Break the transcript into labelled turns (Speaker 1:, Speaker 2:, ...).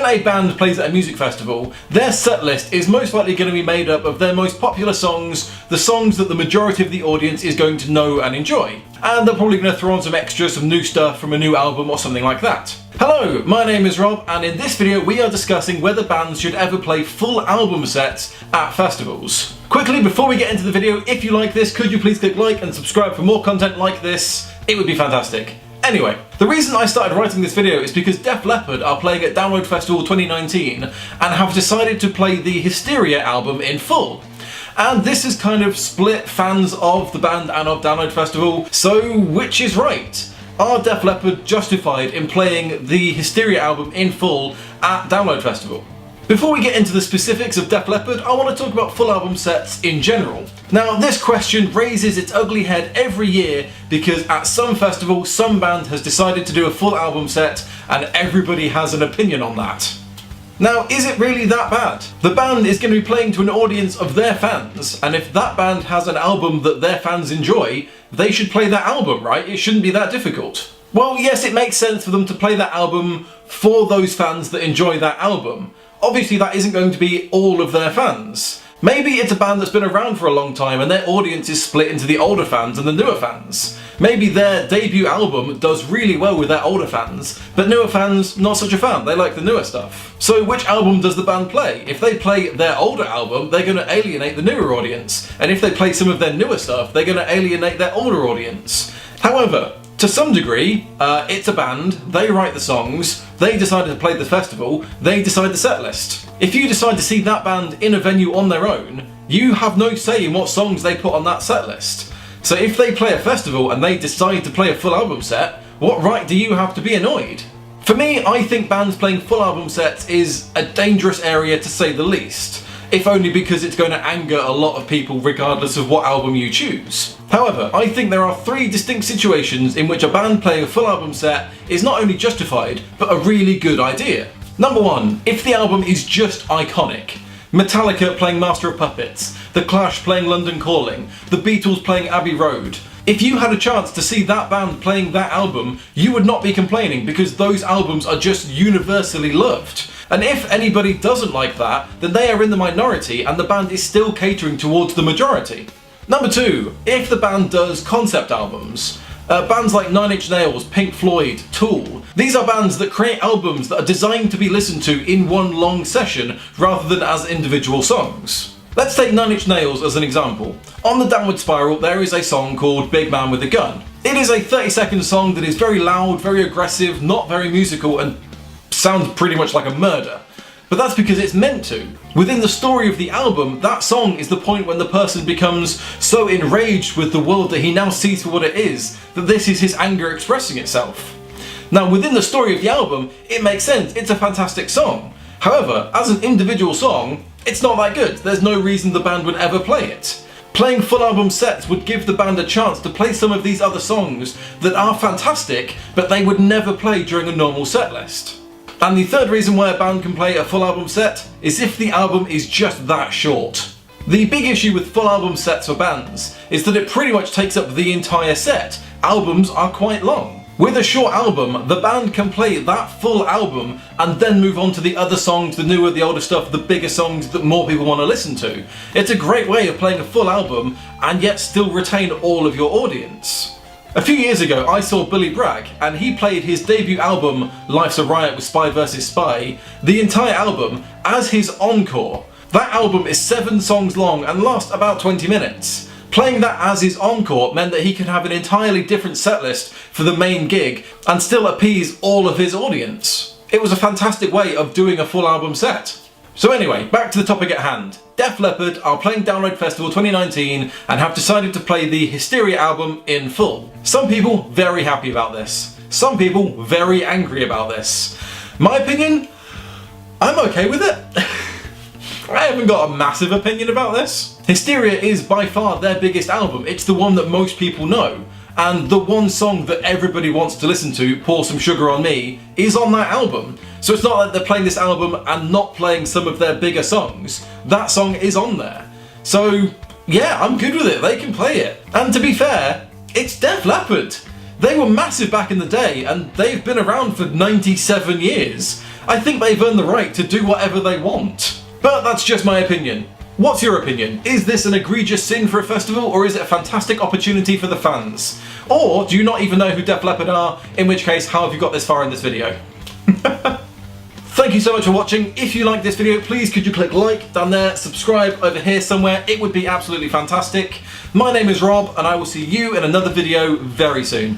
Speaker 1: a band plays at a music festival, their set list is most likely going to be made up of their most popular songs, the songs that the majority of the audience is going to know and enjoy. And they're probably going to throw on some extras, some new stuff from a new album or something like that. Hello, my name is Rob, and in this video we are discussing whether bands should ever play full album sets at festivals. Quickly, before we get into the video, if you like this, could you please click like and subscribe for more content like this? It would be fantastic. Anyway, the reason I started writing this video is because Def Leppard are playing at Download Festival 2019 and have decided to play the Hysteria album in full. And this has kind of split fans of the band and of Download Festival, so which is right? Are Def Leppard justified in playing the Hysteria album in full at Download Festival? Before we get into the specifics of Def Leppard, I want to talk about full album sets in general. Now, this question raises its ugly head every year because at some festival, some band has decided to do a full album set and everybody has an opinion on that. Now, is it really that bad? The band is going to be playing to an audience of their fans, and if that band has an album that their fans enjoy, they should play that album, right? It shouldn't be that difficult. Well, yes, it makes sense for them to play that album for those fans that enjoy that album. Obviously, that isn't going to be all of their fans. Maybe it's a band that's been around for a long time and their audience is split into the older fans and the newer fans. Maybe their debut album does really well with their older fans, but newer fans, not such a fan, they like the newer stuff. So which album does the band play? If they play their older album, they're going to alienate the newer audience. And if they play some of their newer stuff, they're going to alienate their older audience. However, to some degree, it's a band, they write the songs, they decided to play the festival, they decide the set list. If you decide to see that band in a venue on their own, you have no say in what songs they put on that set list. So if they play a festival and they decide to play a full album set, what right do you have to be annoyed? For me, I think bands playing full album sets is a dangerous area to say the least, if only because it's going to anger a lot of people regardless of what album you choose. However, I think there are three distinct situations in which a band playing a full album set is not only justified, but a really good idea. Number one, if the album is just iconic. Metallica playing Master of Puppets, The Clash playing London Calling, The Beatles playing Abbey Road. If you had a chance to see that band playing that album, you would not be complaining because those albums are just universally loved. And if anybody doesn't like that, then they are in the minority and the band is still catering towards the majority. Number two, if the band does concept albums. Bands like Nine Inch Nails, Pink Floyd, Tool. These are bands that create albums that are designed to be listened to in one long session rather than as individual songs. Let's take Nine Inch Nails as an example. On the Downward Spiral there is a song called Big Man with a Gun. It is a 30-second song that is very loud, very aggressive, not very musical and sounds pretty much like a murder. But that's because it's meant to. Within the story of the album, that song is the point when the person becomes so enraged with the world that he now sees for what it is, that this is his anger expressing itself. Now within the story of the album, it makes sense, it's a fantastic song. However, as an individual song, it's not that good. There's no reason the band would ever play it. Playing full album sets would give the band a chance to play some of these other songs that are fantastic, but they would never play during a normal set list. And the third reason why a band can play a full album set is if the album is just that short. The big issue with full album sets for bands is that it pretty much takes up the entire set. Albums are quite long. With a short album, the band can play that full album and then move on to the other songs, the newer, the older stuff, the bigger songs that more people want to listen to. It's a great way of playing a full album and yet still retain all of your audience. A few years ago I saw Billy Bragg and he played his debut album Life's a Riot with Spy vs Spy, the entire album, as his encore. That album is 7 songs long and lasts about 20 minutes. Playing that as his encore meant that he could have an entirely different setlist for the main gig and still appease all of his audience. It was a fantastic way of doing a full album set. So anyway, back to the topic at hand. Def Leppard are playing Download Festival 2019 and have decided to play the Hysteria album in full. Some people very happy about this. Some people very angry about this. My opinion? I'm okay with it. I haven't got a massive opinion about this. Hysteria is by far their biggest album. It's the one that most people know. And the one song that everybody wants to listen to, Pour Some Sugar on Me, is on that album. So it's not like they're playing this album and not playing some of their bigger songs. That song is on there. So yeah, I'm good with it, they can play it. And to be fair, it's Def Leppard. They were massive back in the day and they've been around for 97 years. I think they've earned the right to do whatever they want. But that's just my opinion. What's your opinion? Is this an egregious sin for a festival, or is it a fantastic opportunity for the fans? Or do you not even know who Def Leppard are? In which case, how have you got this far in this video? Thank you so much for watching. If you like this video, please could you click like down there, subscribe over here somewhere. It would be absolutely fantastic. My name is Rob, and I will see you in another video very soon.